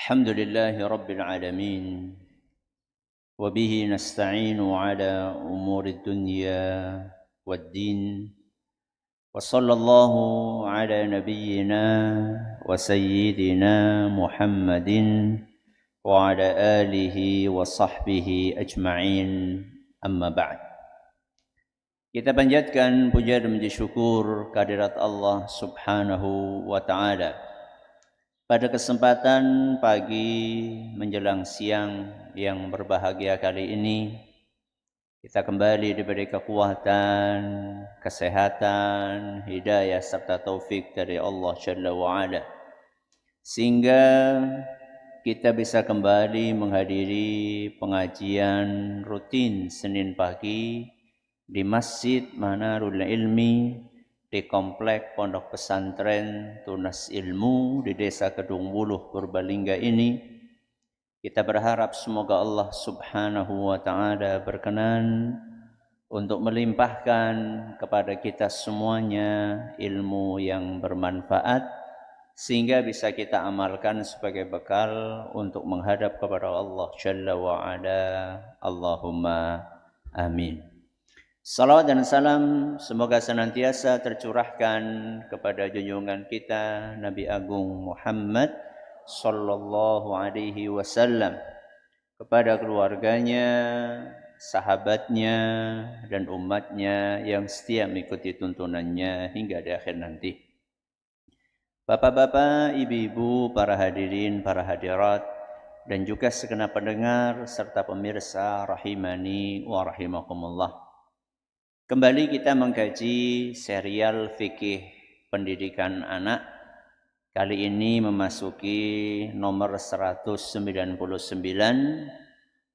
الحمد لله رب العالمين وبه نستعين على أمور الدنيا والدين وصلى الله على نبينا وسيدنا محمد وعلى آله وصحبه أجمعين أما بعد. Kita panjatkan puja dan puji syukur kehadirat Allah Subhanahu wa taala. Pada kesempatan pagi menjelang siang yang berbahagia kali ini, kita kembali diberi kekuatan, kesehatan, hidayah serta taufik dari Allah Jalla wa'ala, sehingga kita bisa kembali menghadiri pengajian rutin Senin pagi di Masjid Manarul Ilmi di Komplek Pondok Pesantren Tunas Ilmu di Desa Kedung Wuluh, Purbalingga ini. Kita berharap semoga Allah Subhanahu wa taala berkenan untuk melimpahkan kepada kita semuanya ilmu yang bermanfaat sehingga bisa kita amalkan sebagai bekal untuk menghadap kepada Allah Jalla wa ala. Allahumma amin. Salawat dan salam semoga senantiasa tercurahkan kepada junjungan kita Nabi Agung Muhammad sallallahu alaihi wasallam, kepada keluarganya, sahabatnya, dan umatnya yang setia mengikuti tuntunannya hingga di akhir nanti. Bapak-bapak, ibu-ibu, para hadirin, para hadirat, dan juga segenap pendengar serta pemirsa rahimani wa rahimakumullah. Kembali kita mengkaji serial fikih pendidikan anak. Kali ini memasuki nomor 199,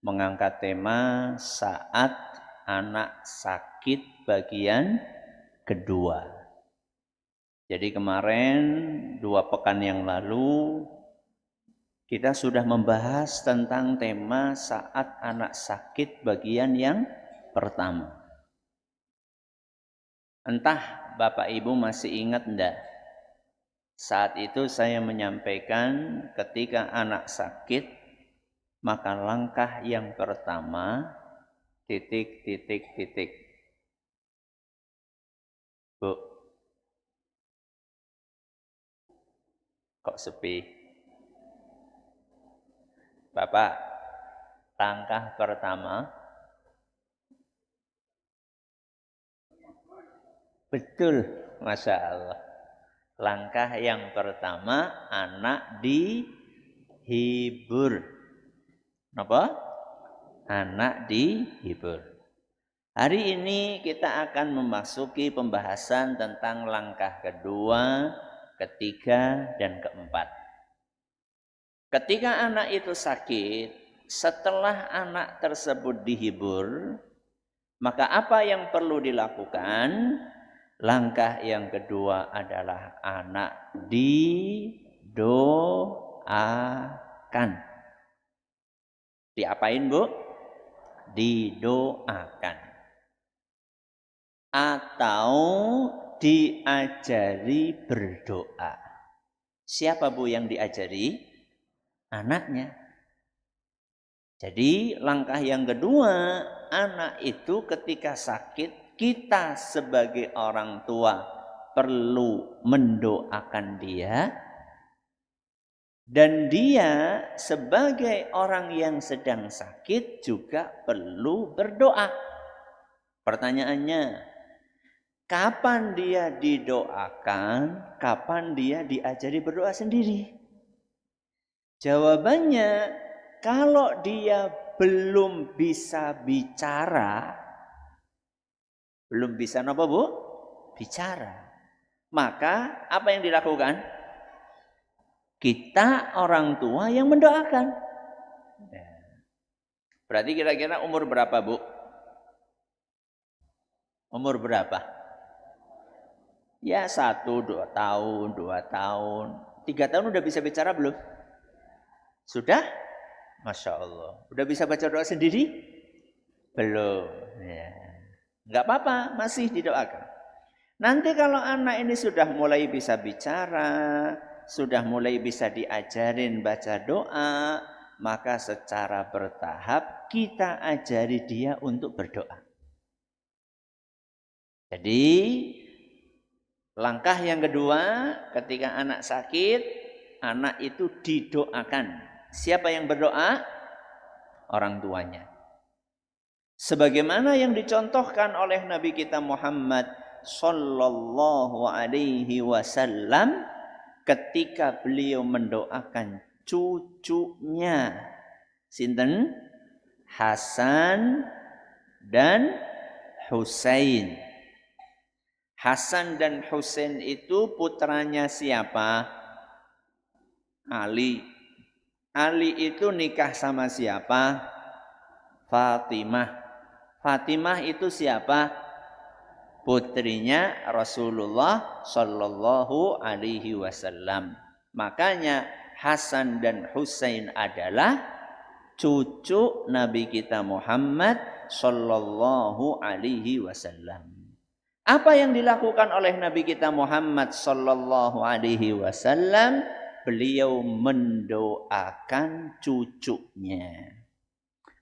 mengangkat tema saat anak sakit bagian kedua. Jadi kemarin 2 pekan yang lalu kita sudah membahas tentang tema saat anak sakit bagian yang pertama. Entah Bapak Ibu masih ingat enggak? Saat itu saya menyampaikan ketika anak sakit, maka langkah yang pertama titik. Bu, kok sepi? Bapak, langkah pertama, betul, Masya Allah. Langkah yang pertama, anak dihibur. Apa? Anak dihibur. Hari ini kita akan memasuki pembahasan tentang langkah kedua, ketiga, dan keempat. Ketika anak itu sakit, setelah anak tersebut dihibur, maka apa yang perlu dilakukan? Langkah yang kedua adalah anak didoakan. Diapain, Bu? Didoakan. Atau diajari berdoa. Siapa, Bu, yang diajari? Anaknya. Jadi langkah yang kedua, anak itu ketika sakit, kita sebagai orang tua perlu mendoakan dia, dan dia sebagai orang yang sedang sakit juga perlu berdoa. Pertanyaannya, kapan dia didoakan, kapan dia diajari berdoa sendiri? Jawabannya, kalau dia belum bisa bicara, belum bisa apa, Bu? Bicara. Maka apa yang dilakukan? Kita orang tua yang mendoakan. Berarti kira-kira umur berapa, Bu? Umur berapa? Ya 1-2 tahun, 2 tahun, 3 tahun udah bisa bicara belum? Sudah? Masya Allah. Udah bisa baca doa sendiri? Belum. Ya. Enggak apa-apa, masih didoakan. Nanti kalau anak ini sudah mulai bisa bicara, sudah mulai bisa diajarin baca doa, maka secara bertahap kita ajari dia untuk berdoa. Jadi langkah yang kedua, ketika anak sakit, anak itu didoakan. Siapa yang berdoa? Orang tuanya. Sebagaimana yang dicontohkan oleh Nabi kita Muhammad sallallahu alaihi wasallam ketika beliau mendoakan cucunya sinten? Hasan dan Husain. Hasan dan Husain itu putranya siapa? Ali. Ali itu nikah sama siapa? Fatimah. Fatimah itu siapa? Putrinya Rasulullah sallallahu alaihi wasallam. Makanya Hasan dan Husain adalah cucu Nabi kita Muhammad sallallahu alaihi wasallam. Apa yang dilakukan oleh Nabi kita Muhammad sallallahu alaihi wasallam? Beliau mendoakan cucunya.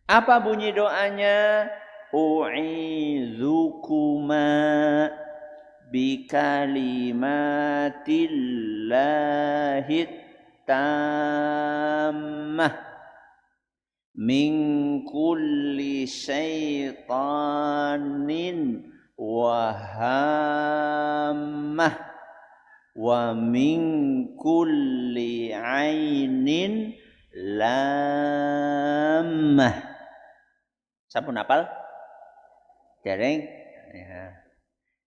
Apa bunyi doanya? U'izukuma bikalimatillahi tammah min kulli syaitanin wahammah wa min kulli ainin lammah. Sampun hafal? Dereng? Ya.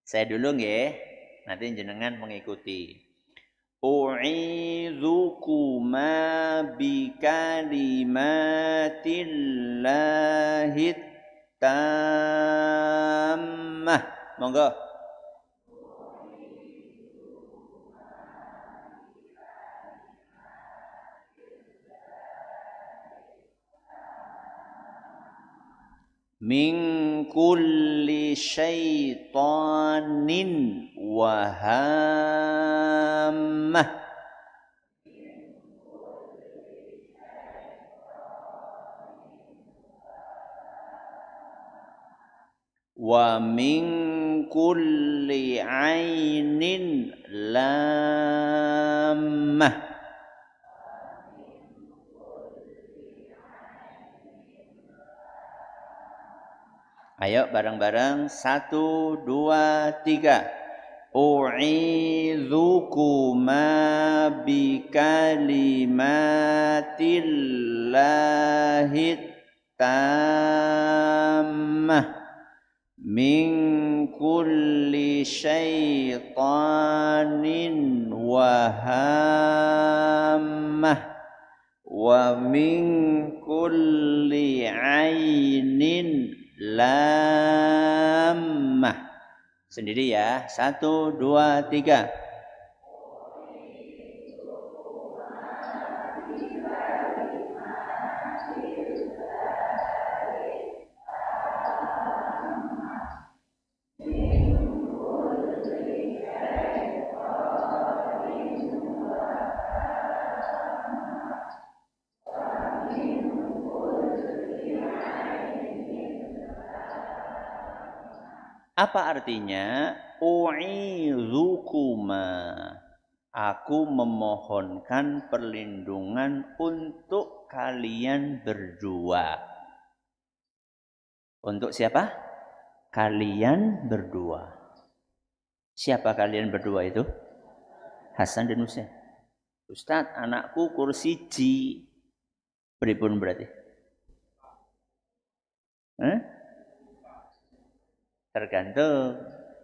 Saya dulu nggih, nanti jenengan mengikuti. U'izukuma bikalimatillahi tammah. Monggo. Min kulli syaitanin wahammah. Wa min kulli ainin lammah. Ayo bareng-bareng 1, 2, 3. U'izukuma bikalimatillahi tammah min kulli syaitanin wahammah wa min kulli ainin lammah. Sendiri ya. 1, 2, 3. Apa artinya? U'izukuma. Aku memohonkan perlindungan untuk kalian berdua. Untuk siapa? Kalian berdua. Siapa kalian berdua itu? Hasan dan Husain. Ustadz, anakku kursi G. Beripun berarti? Tergantung.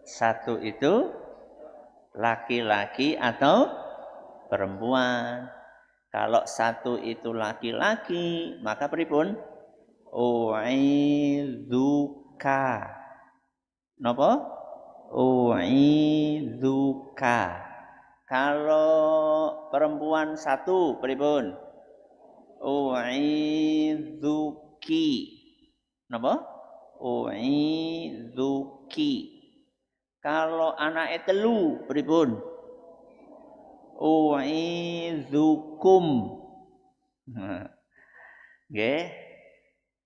Satu itu laki-laki atau perempuan. Kalau satu itu laki-laki, maka pripun? U'idzuka. Napa? U'idzuka. Kalau perempuan satu, pripun? U'idzuki. Napa? U'idzuki. Kalau anake telu pripun? u'idzukum. Nggih.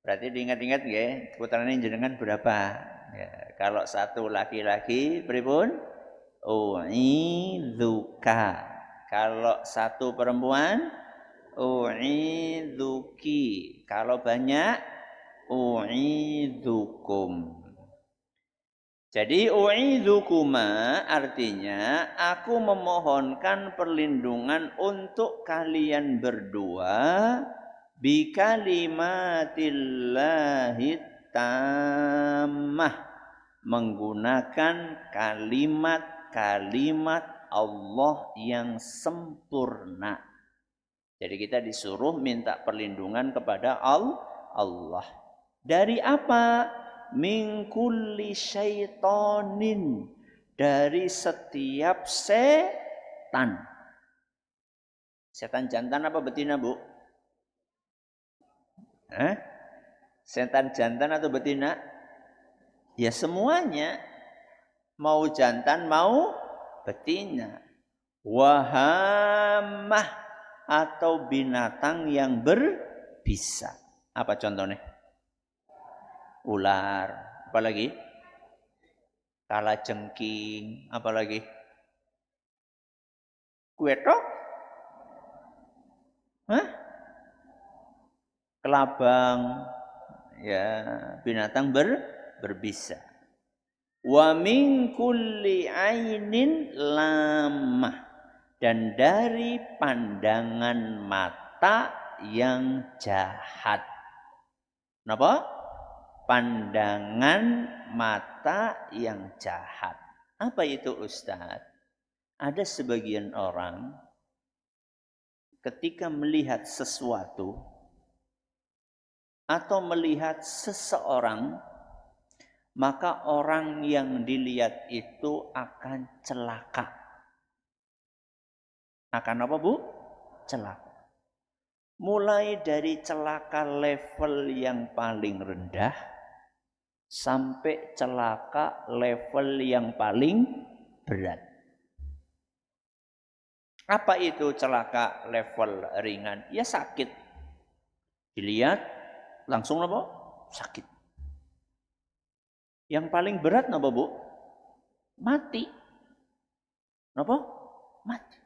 Berarti diingat-ingat nggih, putrane jenengan berapa? Ya, kalau satu laki-laki pripun? U'idzuka. Kalau satu perempuan, u'idzuki. Kalau banyak, u'idzukum. Jadi u'idzukuma artinya aku memohonkan perlindungan untuk kalian berdua bi kalimatillahi tammah, menggunakan kalimat-kalimat Allah yang sempurna. Jadi kita disuruh minta perlindungan kepada Allah. Dari apa? Min kulli syaitonin, dari setiap setan. Setan jantan apa betina, Bu? Setan jantan atau betina? Ya semuanya. Mau jantan, mau betina. Wahamah, atau binatang yang berbisa. Apa contohnya? Ular, apalagi? Kalajengking, apalagi? Kuetok? Kelabang, ya, binatang berbisa. Wa min kulli ainin lamah, dan dari pandangan mata yang jahat. Kenapa? Pandangan mata yang jahat. Apa itu, Ustaz? Ada sebagian orang ketika melihat sesuatu atau melihat seseorang, maka orang yang dilihat itu akan celaka. Akan apa, Bu? Celaka. Mulai dari celaka level yang paling rendah sampai celaka level yang paling berat. Apa itu celaka level ringan? Ya sakit. Dilihat langsung apa? Sakit. Yang paling berat apa, Bu? Mati. Apa? Mati.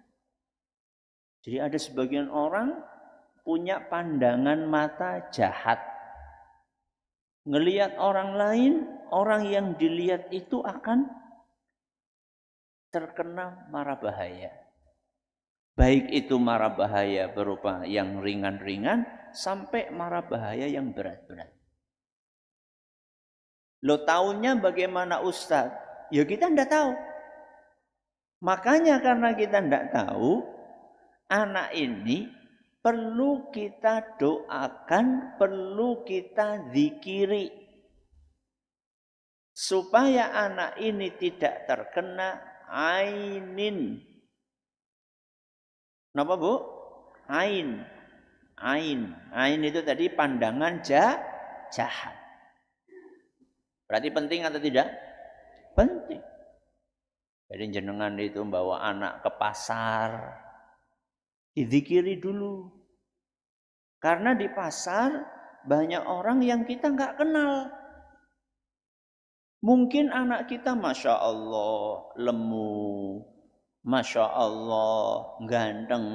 Jadi ada sebagian orang punya pandangan mata jahat. Ngelihat orang lain, orang yang dilihat itu akan terkena mara bahaya. Baik itu mara bahaya berupa yang ringan-ringan sampai mara bahaya yang berat-berat. Lo taunya bagaimana, Ustaz? Ya kita tidak tahu. Makanya karena kita tidak tahu, anak ini perlu kita doakan, perlu kita zikiri. Supaya anak ini tidak terkena ainin. Kenapa, Bu? Ain. Ain itu tadi pandangan jahat. Berarti penting atau tidak? Penting. Jadi jenengan itu bawa anak ke pasar, dizikiri dulu. Karena di pasar banyak orang yang kita nggak kenal. Mungkin anak kita Masya Allah lemu, Masya Allah ganteng,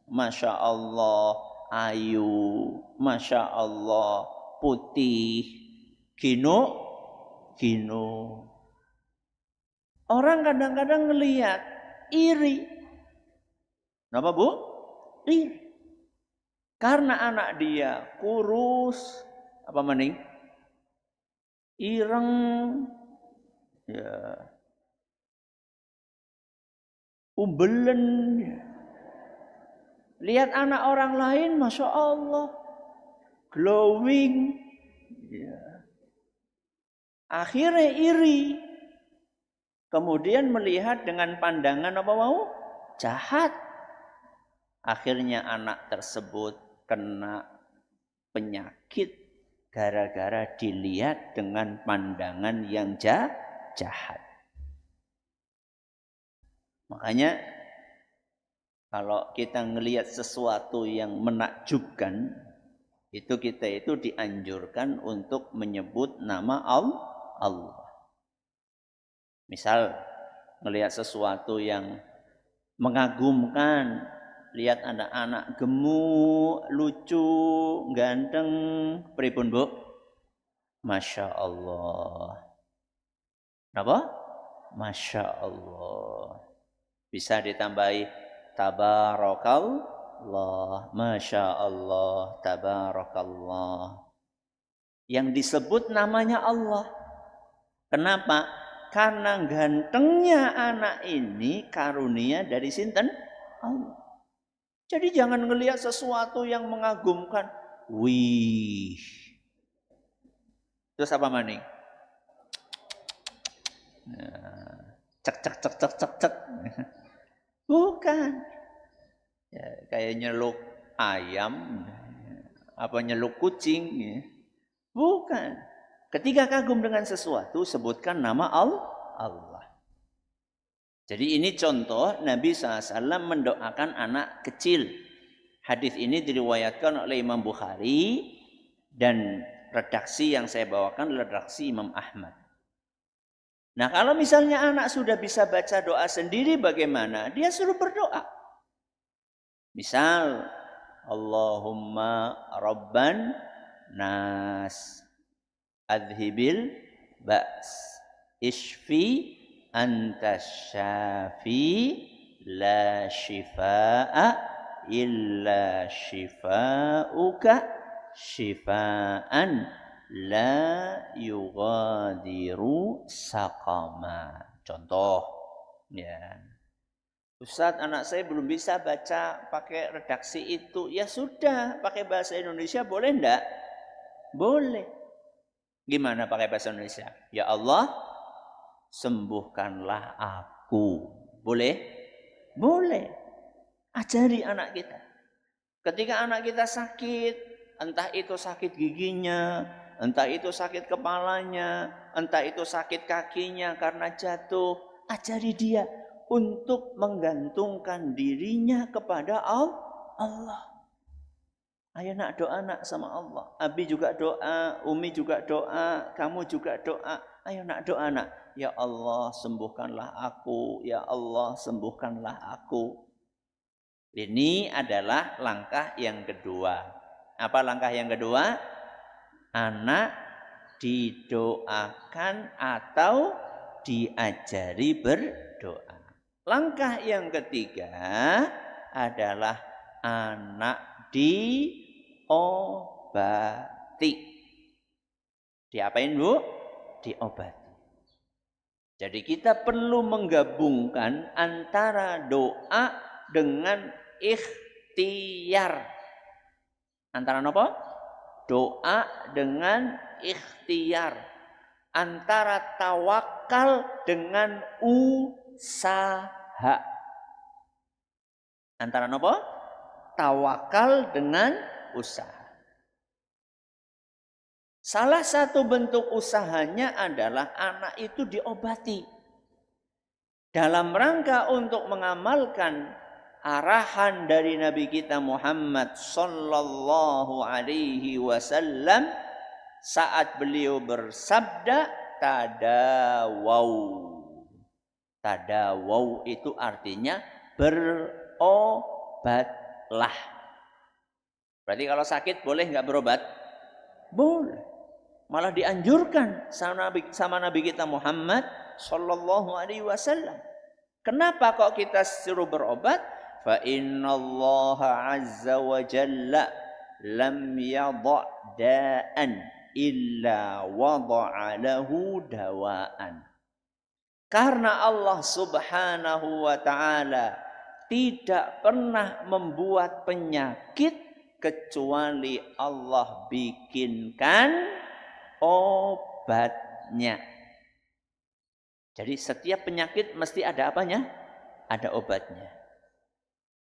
Masya Allah ayu, Masya Allah putih, gino. Orang kadang-kadang ngelihat iri. Kenapa, Bu? Iri. Karena anak dia kurus, apa mending? Ireng, ya, umbelen. Lihat anak orang lain, Masya Allah, glowing. Ya. Akhirnya iri. Kemudian melihat dengan pandangan apa mau? Jahat. Akhirnya anak tersebut kena penyakit gara-gara dilihat dengan pandangan yang jahat. Makanya Kalau kita ngelihat sesuatu yang menakjubkan, kita itu dianjurkan untuk menyebut nama Allah. Misal ngelihat sesuatu yang mengagumkan, lihat anak-anak gemuk, lucu, ganteng, pripun Bu? Masya Allah. Apa? Masya Allah. Bisa ditambahi tabarakallah, masya Allah, tabarakallah. Yang disebut namanya Allah. Kenapa? Karena gantengnya anak ini karunia dari sinten? Allah. Jadi jangan ngelihat sesuatu yang mengagumkan. Wih. Terus apa maning? Cek cek cek cek cek cek. Bukan. Ya, kayak nyeluk ayam, apa nyeluk kucing. Ya. Bukan. Ketika kagum dengan sesuatu, sebutkan nama Allah. Jadi ini contoh Nabi SAW mendoakan anak kecil. Hadis ini diriwayatkan oleh Imam Bukhari dan redaksi yang saya bawakan redaksi Imam Ahmad. Nah kalau misalnya anak sudah bisa baca doa sendiri bagaimana? Dia suruh berdoa. Misal, Allahumma Rabban Nas adhibil ba's ishfi anta syafi la shifaa illa shifauka shifaan la yughadiru saqama. Contoh ya. Ustaz, anak saya belum bisa baca pakai redaksi itu. Ya sudah, pakai bahasa Indonesia boleh enggak? Boleh. Gimana pakai bahasa Indonesia? Ya Allah, sembuhkanlah aku. Boleh? Boleh. Ajari anak kita. Ketika anak kita sakit, entah itu sakit giginya, entah itu sakit kepalanya, entah itu sakit kakinya karena jatuh, ajari dia untuk menggantungkan dirinya kepada Allah. Ayo nak doa nak sama Allah. Abi juga doa, Umi juga doa, kamu juga doa. Ayo nak doa nak. Ya Allah sembuhkanlah aku. Ya Allah sembuhkanlah aku. Ini adalah langkah yang kedua. Apa langkah yang kedua? Anak didoakan atau diajari berdoa. Langkah yang ketiga adalah anak diobati. Diapain Bu? Diobati. Jadi kita perlu menggabungkan antara doa dengan ikhtiar. Antara apa? Doa dengan ikhtiar. Antara tawakal dengan usaha. Antara apa? Tawakal dengan usaha. Salah satu bentuk usahanya adalah anak itu diobati. Dalam rangka untuk mengamalkan arahan dari Nabi kita Muhammad sallallahu alaihi wasallam saat beliau bersabda tadawau. Tadawau itu artinya berobatlah. Berarti kalau sakit boleh nggak berobat? Boleh. Malah dianjurkan sama Nabi kita Muhammad sallallahu alaihi wasallam. Kenapa kok kita suruh berobat? Fa innallaha azza wa jalla lam yadha' da'an illa wada'a lahu dawa'an. Karena Allah Subhanahu wa taala tidak pernah membuat penyakit kecuali Allah bikinkan obatnya. Jadi setiap penyakit mesti ada apanya? Ada obatnya.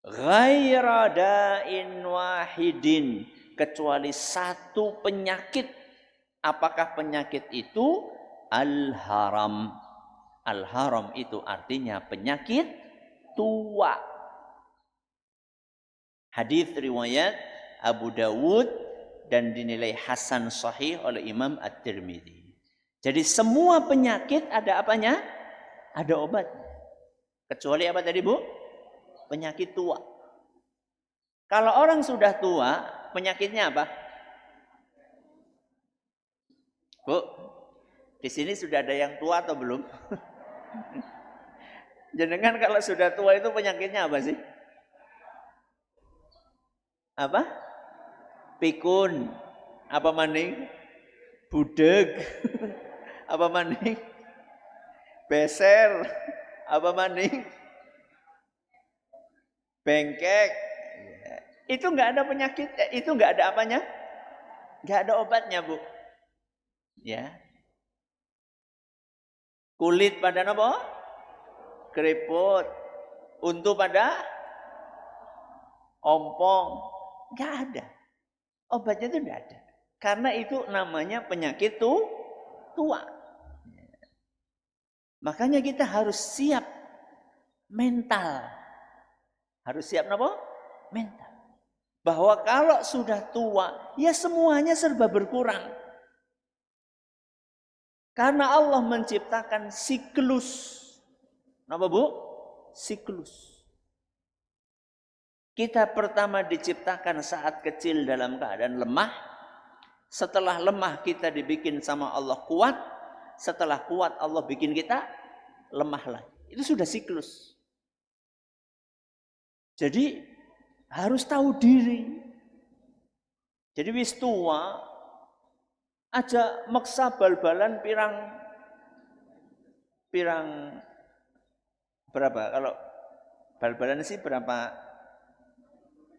Ghaira da'in wahidin, kecuali satu penyakit. Apakah penyakit itu? Al-haram. Al-haram itu artinya penyakit tua. Hadis riwayat Abu Dawud dan dinilai hasan sahih oleh Imam At-Tirmidzi. Jadi semua penyakit ada apanya? Ada obat. Kecuali apa tadi, Bu? Penyakit tua. Kalau orang sudah tua, penyakitnya apa? Bu, di sini sudah ada yang tua atau belum? Jenengan kalau sudah tua itu penyakitnya apa sih? Apa? Pikun. Apa maning? Budeg. Apa maning? Beser. Apa maning? Bengkek. Itu enggak ada penyakit, itu enggak ada apanya? Enggak ada obatnya, Bu. Ya. Kulit pada apa? Keriput. Untu pada ompong. Enggak ada. Obatnya itu enggak ada. Karena itu namanya penyakit tua. Makanya kita harus siap mental. Harus siap apa? Mental. Bahwa kalau sudah tua, ya semuanya serba berkurang. Karena Allah menciptakan siklus. Apa, Bu? Siklus. Kita pertama diciptakan saat kecil dalam keadaan lemah. Setelah lemah kita dibikin sama Allah kuat. Setelah kuat Allah bikin kita lemah lagi. Itu sudah siklus. Jadi harus tahu diri. Jadi wis tua aja maksa bal-balan pirang berapa? Kalau bal-balan sih berapa?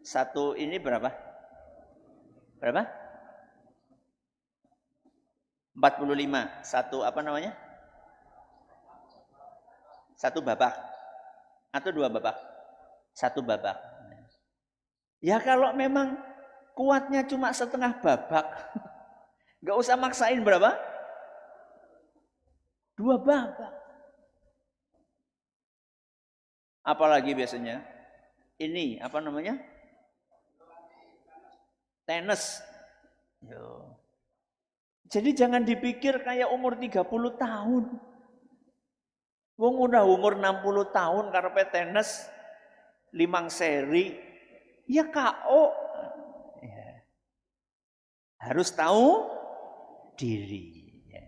Satu ini berapa? Berapa? 45. Satu apa namanya? Satu babak. Atau dua babak? Satu babak. Ya kalau memang kuatnya cuma setengah babak. Gak usah maksain berapa? Dua babak. Apalagi biasanya? Ini apa namanya? Tenis. Yo. Jadi jangan dipikir kayak umur 30 tahun. Wong udah umur 60 tahun karepe tenis 5 seri. Ya KO. Ya. Harus tahu diri. Ya.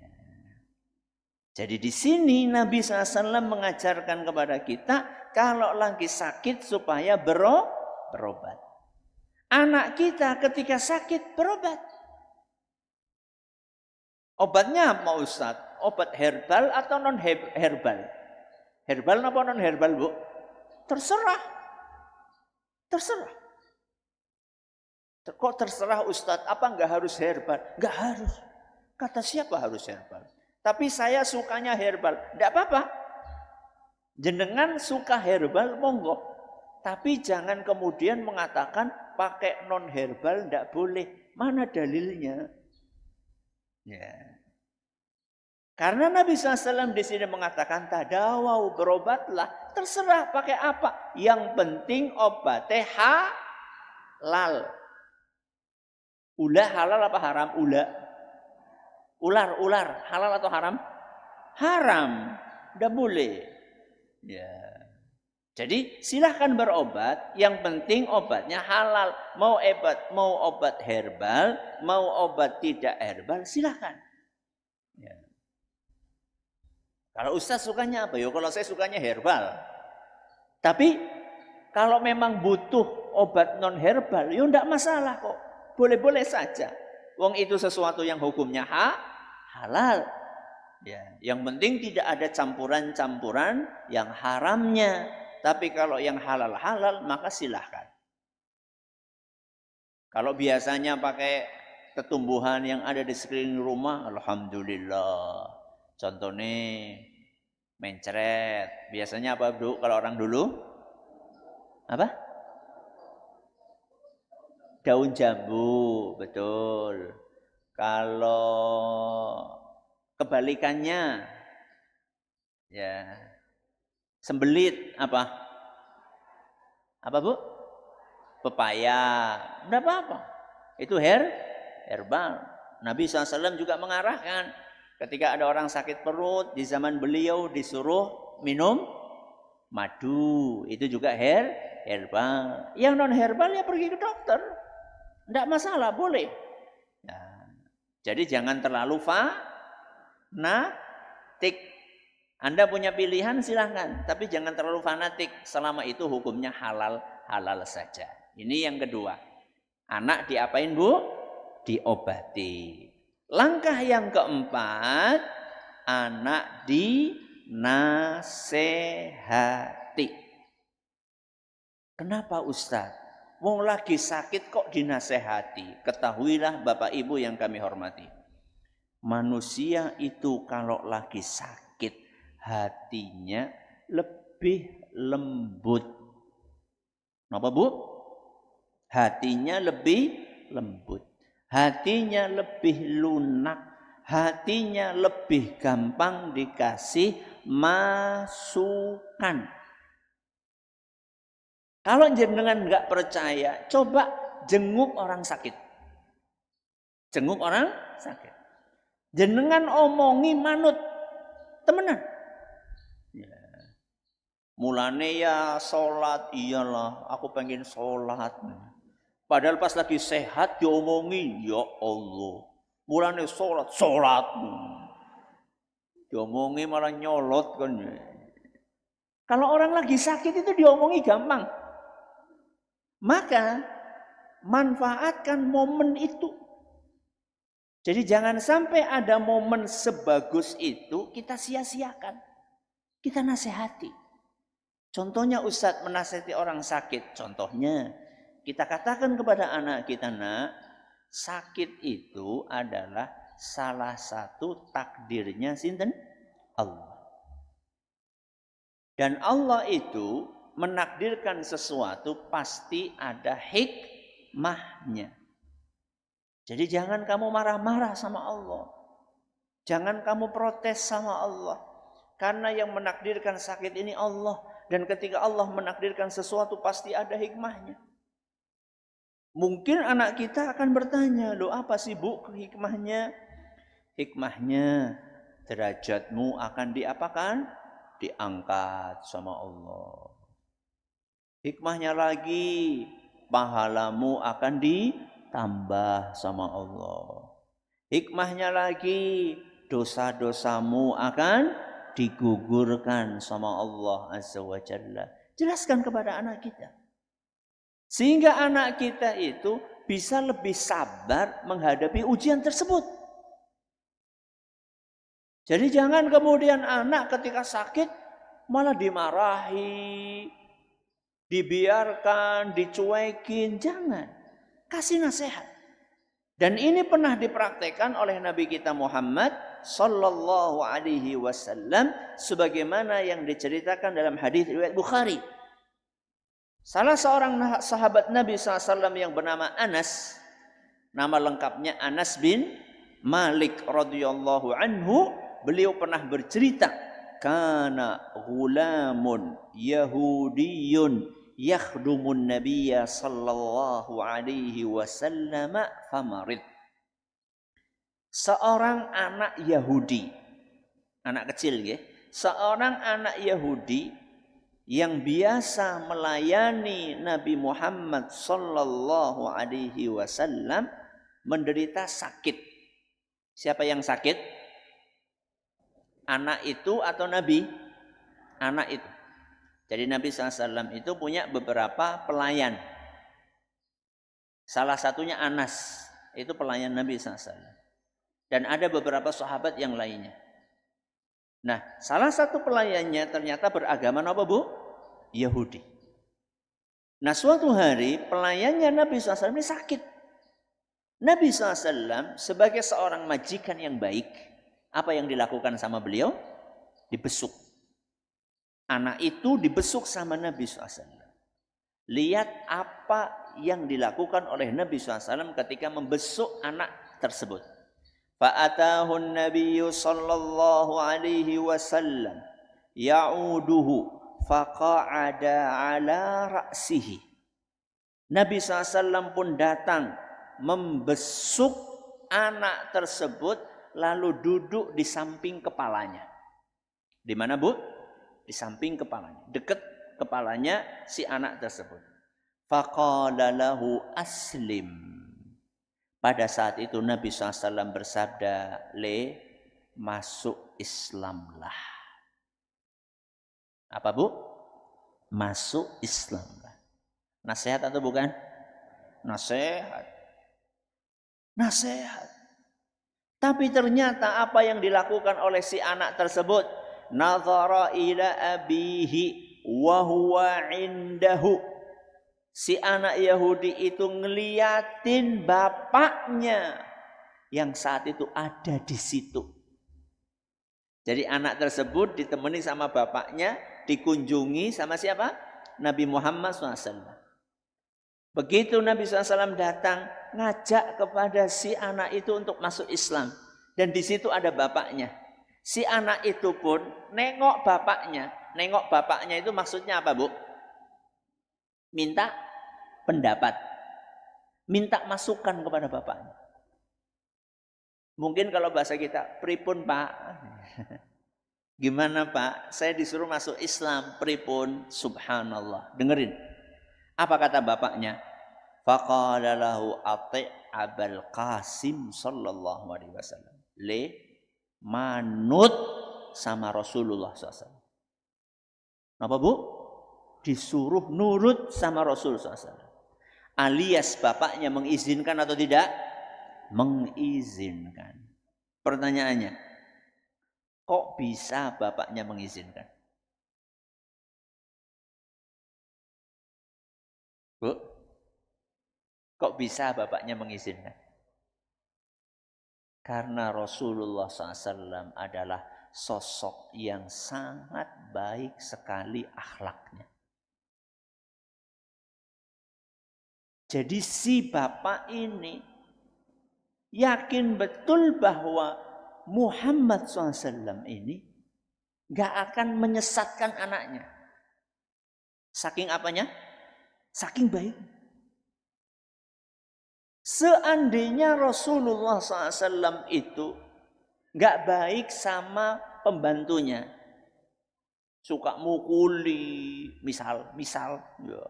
Jadi di sini Nabi SAW mengajarkan kepada kita kalau lagi sakit supaya berobat. Anak kita ketika sakit berobat. Obatnya apa Ustaz? Obat herbal atau non herbal? Herbal apa non herbal, Bu? Terserah. Terserah. Kok terserah Ustaz? Apa enggak harus herbal? Enggak harus. Kata siapa harus herbal? Tapi saya sukanya herbal. Enggak apa-apa. Jenengan suka herbal monggo. Tapi jangan kemudian mengatakan pakai non herbal enggak boleh. Mana dalilnya? Ya. Karena Nabi SAW di sini mengatakan tadawau, berobatlah, terserah pakai apa. Yang penting obatnya halal. Ulah halal apa haram? Ular halal atau haram? Haram, tidak boleh. Ya. Jadi silahkan berobat, yang penting obatnya halal. Mau obat herbal, mau obat tidak herbal, silahkan. Ya. Kalau Ustaz sukanya apa? Yo, kalau saya sukanya herbal. Tapi kalau memang butuh obat non herbal, yo enggak masalah kok. Boleh-boleh saja. Wong itu sesuatu yang hukumnya halal. Ya, yang penting tidak ada campuran-campuran yang haramnya. Tapi kalau yang halal-halal maka silahkan. Kalau biasanya pakai tumbuhan yang ada di sekeliling rumah, alhamdulillah. Contohnya mencret. Biasanya apa, Bu? Kalau orang dulu? Apa? Daun jambu, betul. Kalau kebalikannya, ya sembelit apa? Apa, Bu? pepaya, tidak apa-apa. Itu herbal. Nabi SAW juga mengarahkan ketika ada orang sakit perut, di zaman beliau disuruh minum madu. Itu juga herbal. Yang non herbal ya pergi ke dokter. Tidak masalah, boleh. Nah, jadi jangan terlalu fanatik. Anda punya pilihan silahkan, tapi jangan terlalu fanatik. Selama itu hukumnya halal saja. Ini yang kedua. Anak diapain, Bu? Diobati. Langkah yang keempat, anak dinasehati. Kenapa Ustaz? Wong lagi sakit kok dinasehati? Ketahuilah Bapak Ibu yang kami hormati. Manusia itu kalau lagi sakit, hatinya lebih lembut. Kenapa, Bu? Hatinya lebih lembut. Hatinya lebih lunak. Hatinya lebih gampang dikasih masukan. Kalau jenengan nggak percaya, coba jenguk orang sakit. Jenguk orang sakit. Jenengan omongi manut. Temenan. Ya. Mulane ya sholat, iyalah aku pengen sholat. Padahal pas lagi sehat diomongi, ya Allah. Mulane sholat. Diomongi malah nyolot kan. Kalau orang lagi sakit itu diomongi gampang. Maka manfaatkan momen itu. Jadi jangan sampai ada momen sebagus itu kita sia-siakan. Kita nasihati. Contohnya Ustadz menasihati orang sakit. Contohnya kita katakan kepada anak kita, nak, sakit itu adalah salah satu takdirnya sinten? Allah. Dan Allah itu menakdirkan sesuatu pasti ada hikmahnya. Jadi jangan kamu marah-marah sama Allah. Jangan kamu protes sama Allah. Karena yang menakdirkan sakit ini Allah. Dan ketika Allah menakdirkan sesuatu pasti ada hikmahnya. Mungkin anak kita akan bertanya, loh apa sih Bu hikmahnya? Hikmahnya derajatmu akan diapakan? Diangkat sama Allah. Hikmahnya lagi, pahalamu akan ditambah sama Allah. Hikmahnya lagi, dosa-dosamu akan digugurkan sama Allah Azza wa Jalla. Jelaskan kepada anak kita. Sehingga anak kita itu bisa lebih sabar menghadapi ujian tersebut. Jadi jangan kemudian anak ketika sakit malah dimarahi, dibiarkan, dicuekin. Jangan. Kasih nasihat. Dan ini pernah dipraktekkan oleh Nabi kita Muhammad sallallahu alaihi wasallam sebagaimana yang diceritakan dalam hadis riwayat Bukhari. Salah seorang sahabat Nabi SAW yang bernama Anas, nama lengkapnya Anas bin Malik radhiyallahu anhu, beliau pernah bercerita, kana ghulamun yahudiyun yakhdumun nabiyya sallallahu alaihi wasallam famarid. Seorang anak Yahudi, anak kecil ya, seorang anak Yahudi yang biasa melayani Nabi Muhammad sallallahu alaihi wasallam menderita sakit. Siapa yang sakit? Anak itu atau Nabi? Anak itu. Jadi Nabi SAW itu punya beberapa pelayan. Salah satunya Anas, itu pelayan Nabi SAW. Dan ada beberapa sahabat yang lainnya. Nah, salah satu pelayannya ternyata beragama apa, Bu? Yahudi. Nah, suatu hari pelayannya Nabi SAW ini sakit. Nabi SAW sebagai seorang majikan yang baik, apa yang dilakukan sama beliau? Dibesuk. Anak itu dibesuk sama Nabi SAW. Lihat apa yang dilakukan oleh Nabi SAW ketika membesuk anak tersebut. Fa'atahun Nabiyyu sallallahu alaihi wasallam ya'uduhu faqa'ada ala ra'sihi. Nabi SAW pun datang membesuk anak tersebut lalu duduk di samping kepalanya. Di mana, Bu? Di samping kepalanya, dekat kepalanya si anak tersebut. Faqala lahu aslim. Pada saat itu Nabi SAW bersabda, "Le, masuk Islamlah." Apa, Bu? Masuk Islamlah. Nasihat atau bukan? Nasihat. Nasihat. Tapi ternyata apa yang dilakukan oleh si anak tersebut, nazara ila abihi wa huwa indahu. Si anak Yahudi itu ngeliatin bapaknya yang saat itu ada di situ. Jadi anak tersebut ditemani sama bapaknya, dikunjungi sama siapa? Nabi Muhammad SAW. Begitu Nabi SAW datang, ngajak kepada si anak itu untuk masuk Islam. Dan di situ ada bapaknya. Si anak itu pun nengok bapaknya. Nengok bapaknya itu maksudnya apa, Bu? Minta pendapat. Minta masukan kepada bapaknya. Mungkin kalau bahasa kita, pripun Pak? Gimana Pak? Saya disuruh masuk Islam, pripun? Subhanallah. Dengerin. Apa kata bapaknya? Faqala lahu ati' Abul Qasim sallallahu alaihi wasallam. Le, manut sama Rasulullah SAW. Apa, Bu? Disuruh nurut sama Rasulullah SAW. Alias bapaknya mengizinkan atau tidak? Mengizinkan. Pertanyaannya, kok bisa bapaknya mengizinkan? Bu, kok bisa bapaknya mengizinkan? Karena Rasulullah SAW adalah sosok yang sangat baik sekali akhlaknya. Jadi si bapak ini yakin betul bahwa Muhammad SAW ini gak akan menyesatkan anaknya. Saking apanya? Saking baik. Seandainya Rasulullah SAW itu gak baik sama pembantunya, suka mukuli, misal, ya.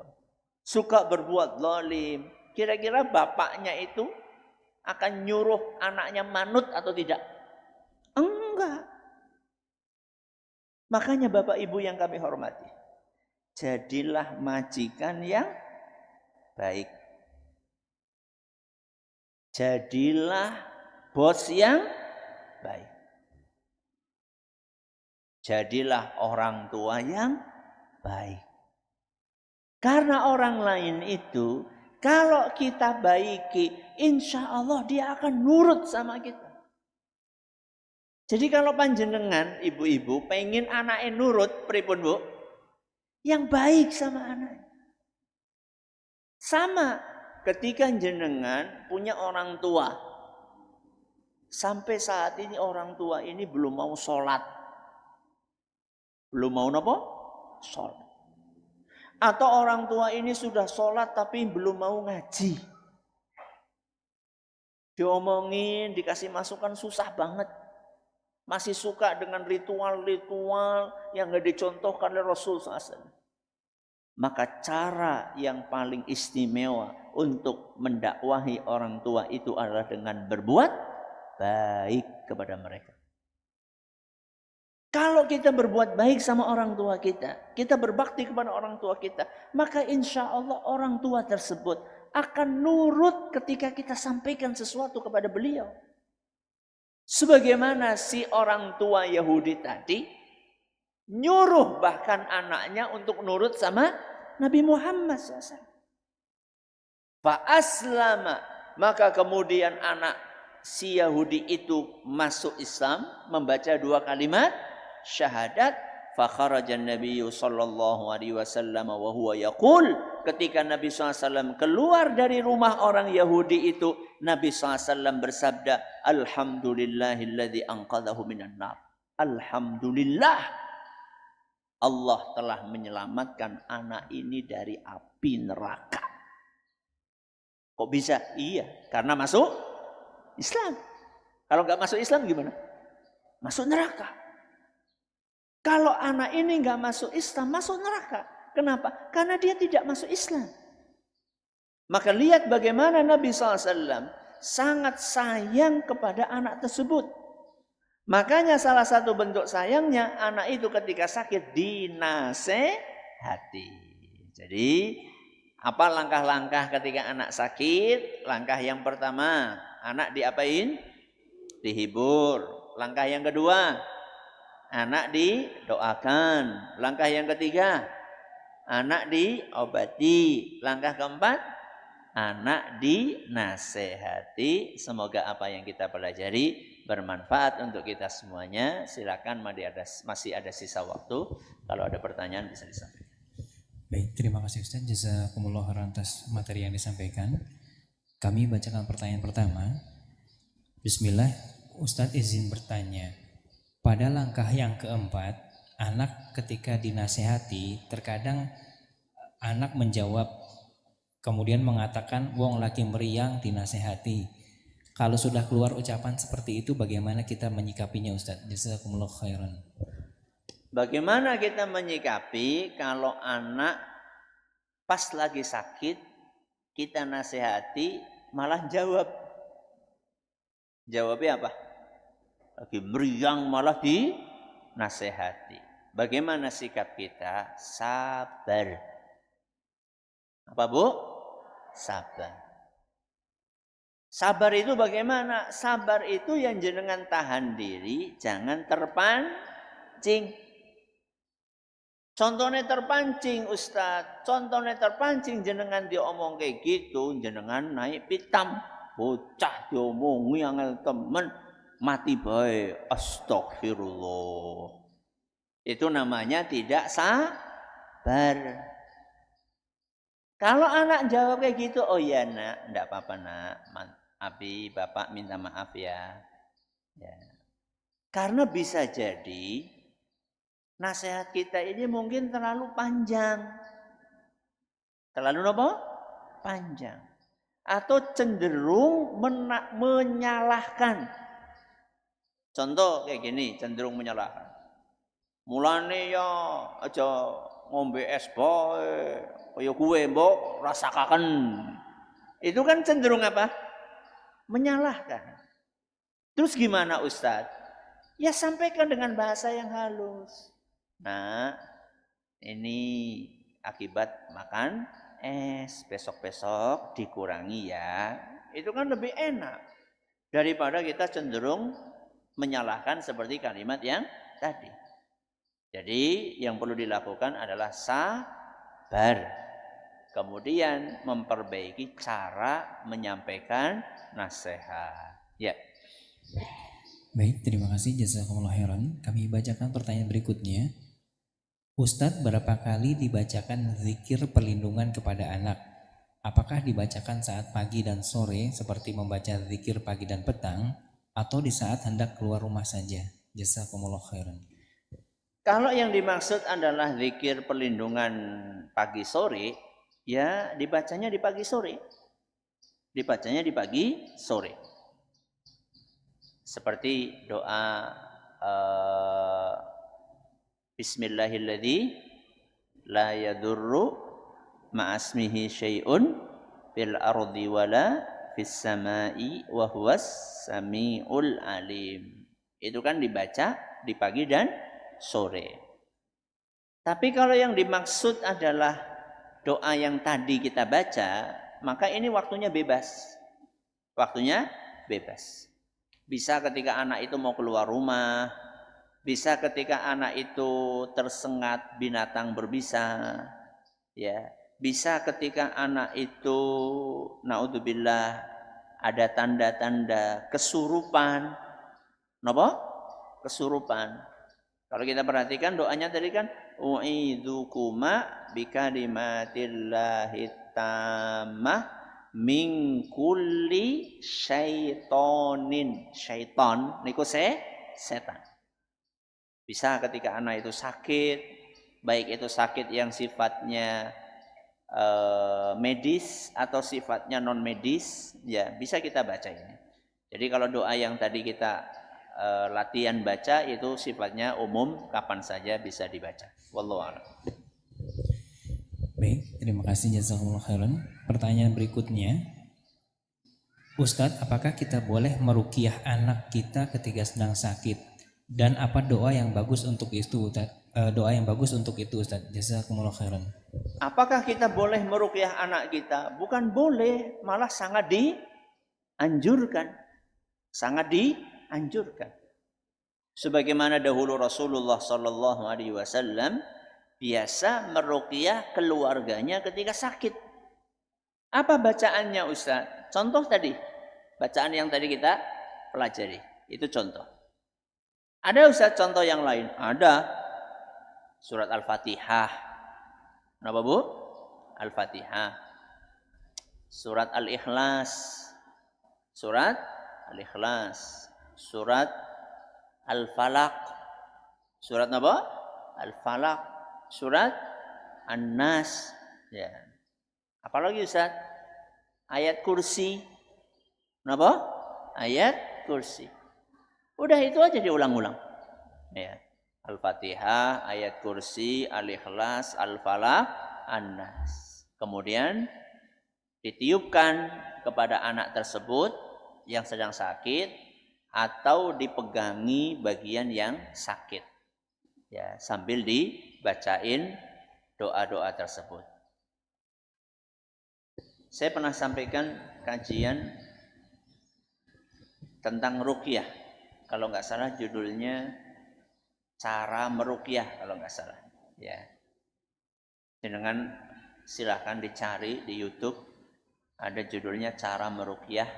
Suka berbuat zalim, kira-kira bapaknya itu akan nyuruh anaknya manut atau tidak? Enggak. Makanya Bapak Ibu yang kami hormati, jadilah majikan yang baik. Jadilah bos yang baik. Jadilah orang tua yang baik. Karena orang lain itu, kalau kita baiki, insya Allah dia akan nurut sama kita. Jadi kalau panjenengan, ibu-ibu, pengen anaknya nurut, pripun Bu? Yang baik sama anaknya. Sama ketika jenengan punya orang tua. Sampai saat ini orang tua ini belum mau sholat. Belum mau apa? Sholat. Atau orang tua ini sudah sholat tapi belum mau ngaji. Diomongin, dikasih masukan susah banget. Masih suka dengan ritual-ritual yang gak dicontohkan oleh Rasul SAW. Maka cara yang paling istimewa untuk mendakwahi orang tua itu adalah dengan berbuat baik kepada mereka. Kalau kita berbuat baik sama orang tua kita, kita berbakti kepada orang tua kita, maka insya Allah orang tua tersebut akan nurut ketika kita sampaikan sesuatu kepada beliau. Sebagaimana si orang tua Yahudi tadi nyuruh bahkan anaknya untuk nurut sama Nabi Muhammad SAW. Fa'aslama, maka kemudian anak si Yahudi itu masuk Islam, membaca 2 kalimat syahadat. Fakharajan Nabi sallallahu alaihi wasallam wa huwa yaqul, ketika Nabi SAW keluar dari rumah orang Yahudi itu, Nabi SAW bersabda, alhamdulillahilladzi anqadhahu minan nar. Alhamdulillah, Allah telah menyelamatkan anak ini dari api neraka. Kok bisa? Iya, karena masuk Islam. Kalau nggak masuk Islam gimana? Masuk neraka. Kalau anak ini nggak masuk Islam, masuk neraka. Kenapa? Karena dia tidak masuk Islam. Maka lihat bagaimana Nabi SAW sangat sayang kepada anak tersebut. Makanya salah satu bentuk sayangnya anak itu ketika sakit dinasehati. Jadi apa langkah-langkah ketika anak sakit? Langkah yang pertama, anak diapain? Dihibur. Langkah yang kedua, anak didoakan. Langkah yang ketiga, anak diobati. Langkah keempat, anak dinasehati. Semoga apa yang kita pelajari bermanfaat untuk kita semuanya. Silakan, masih ada sisa waktu. Kalau ada pertanyaan bisa disampaikan. Baik, terima kasih Ustaz. Jazakumullah khairan atas materi yang disampaikan. Kami bacakan pertanyaan pertama. Bismillah, Ustaz izin bertanya. Pada langkah yang keempat, anak ketika dinasehati, terkadang anak menjawab, kemudian mengatakan, wong laki meriang dinasehati. Kalau sudah keluar ucapan seperti itu, bagaimana kita menyikapinya Ustaz? Jazakumullah khairan. Bagaimana kita menyikapi kalau anak pas lagi sakit, kita nasihati, malah jawab. Jawabnya apa? Lagi meriang malah dinasihati. Bagaimana sikap kita? Sabar. Apa Bu? Sabar. Sabar itu bagaimana? Sabar itu yang jenengan tahan diri, jangan terpancing. Contohnya terpancing Ustadz, contohnya terpancing jenengan diomong kayak gitu, jenengan naik pitam, bocah diomongi angel temen, mati baik, astagfirullah. Itu namanya tidak sabar. Kalau anak jawab kayak gitu, oh iya nak, enggak apa-apa nak, Abi, bapak minta maaf ya. Karena bisa jadi nasihat kita ini mungkin terlalu panjang. Terlalu apa? Panjang. Atau cenderung menyalahkan. Contoh kayak gini, cenderung menyalahkan. Mulane ya aja ngombe es bae, kaya kuwe mbok rasakaken. Itu kan cenderung apa? Menyalahkan. Terus gimana Ustadz? Ya sampaikan dengan bahasa yang halus. Nah, ini akibat makan es, besok-besok dikurangi ya. Itu kan lebih enak daripada kita cenderung menyalahkan seperti kalimat yang tadi. Jadi yang perlu dilakukan adalah sabar. Kemudian memperbaiki cara menyampaikan nasihat. Ya. Baik, terima kasih jazakumullah khairan. Kami bacakan pertanyaan berikutnya. Ustadz, berapa kali dibacakan zikir perlindungan kepada anak? Apakah dibacakan saat pagi dan sore seperti membaca zikir pagi dan petang, atau di saat hendak keluar rumah saja? Jazakumullah khairan. Kalau yang dimaksud adalah zikir perlindungan pagi sore, ya dibacanya di pagi sore. Dibacanya di pagi sore. Seperti doa Bismillahilladzi la yadurru ma'asmihi syai'un fil ardi wala fis sama'i wa huwas sami'ul alim. Itu kan dibaca di pagi dan sore. Tapi kalau yang dimaksud adalah doa yang tadi kita baca, maka ini waktunya bebas. Waktunya bebas. Bisa ketika anak itu mau keluar rumah, bisa ketika anak itu tersengat binatang berbisa, ya. Bisa ketika anak itu naudzubillah ada tanda-tanda kesurupan. Napa? Kesurupan. Kalau kita perhatikan doanya tadi kan u'idzukuma bikalimatillahi tammah min kulli syaitonin. Syaiton niku setan. Bisa ketika anak itu sakit, baik itu sakit yang sifatnya medis atau sifatnya non medis, ya bisa kita baca ini. Jadi kalau doa yang tadi kita latihan baca itu sifatnya umum, kapan saja bisa dibaca. Wallahu a'lam. Baik, terima kasih jazakumullah khairan. Pertanyaan berikutnya, Ustadz, apakah kita boleh meruqyah anak kita ketika sedang sakit? Dan apa doa yang bagus untuk itu, Ustadz? Doa yang bagus untuk itu, Ustadz. Jazakumullah khairan. Apakah kita boleh meruqyah anak kita? Bukan boleh, malah sangat dianjurkan. Sangat dianjurkan. Sebagaimana dahulu Rasulullah sallallahu alaihi wasallam biasa meruqyah keluarganya ketika sakit. Apa bacaannya, Ustaz? Contoh tadi, bacaan yang tadi kita pelajari, itu contoh. Ada Ustaz contoh yang lain? Ada. Surat Al-Fatihah. Kenapa Bu? Al-Fatihah. Surat Al-Ikhlas. Surat Al-Ikhlas. Surat Al-Falaq. Surat apa? Al-Falaq. Surat An-Nas. Ya. Apalagi Ustaz? Ayat kursi. Kenapa? Ayat kursi. Udah itu aja diulang-ulang. Ya. Al-Fatihah, ayat kursi, Al-Ikhlas, Al-Falaq, An-Nas. Kemudian ditiupkan kepada anak tersebut yang sedang sakit atau dipegangi bagian yang sakit. Ya, sambil dibacain doa-doa tersebut. Saya pernah sampaikan kajian tentang ruqyah. Kalau nggak salah judulnya cara meruqyah kalau nggak salah. Ya, dengan silahkan dicari di YouTube. Ada judulnya cara meruqyah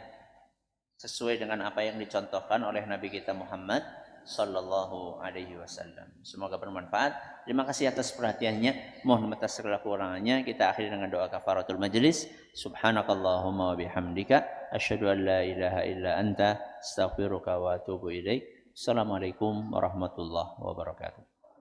sesuai dengan apa yang dicontohkan oleh Nabi kita Muhammad sallallahu alaihi wasallam. Semoga bermanfaat. Terima kasih atas perhatiannya. Mohon atas segala kekurangannya. Kita akhiri dengan doa kafaratul majelis. Subhanakallahumma wa bihamdika asyhadu an la ilaha illa anta astaghfiruka wa atubu ilaik. Assalamualaikum warahmatullahi wabarakatuh.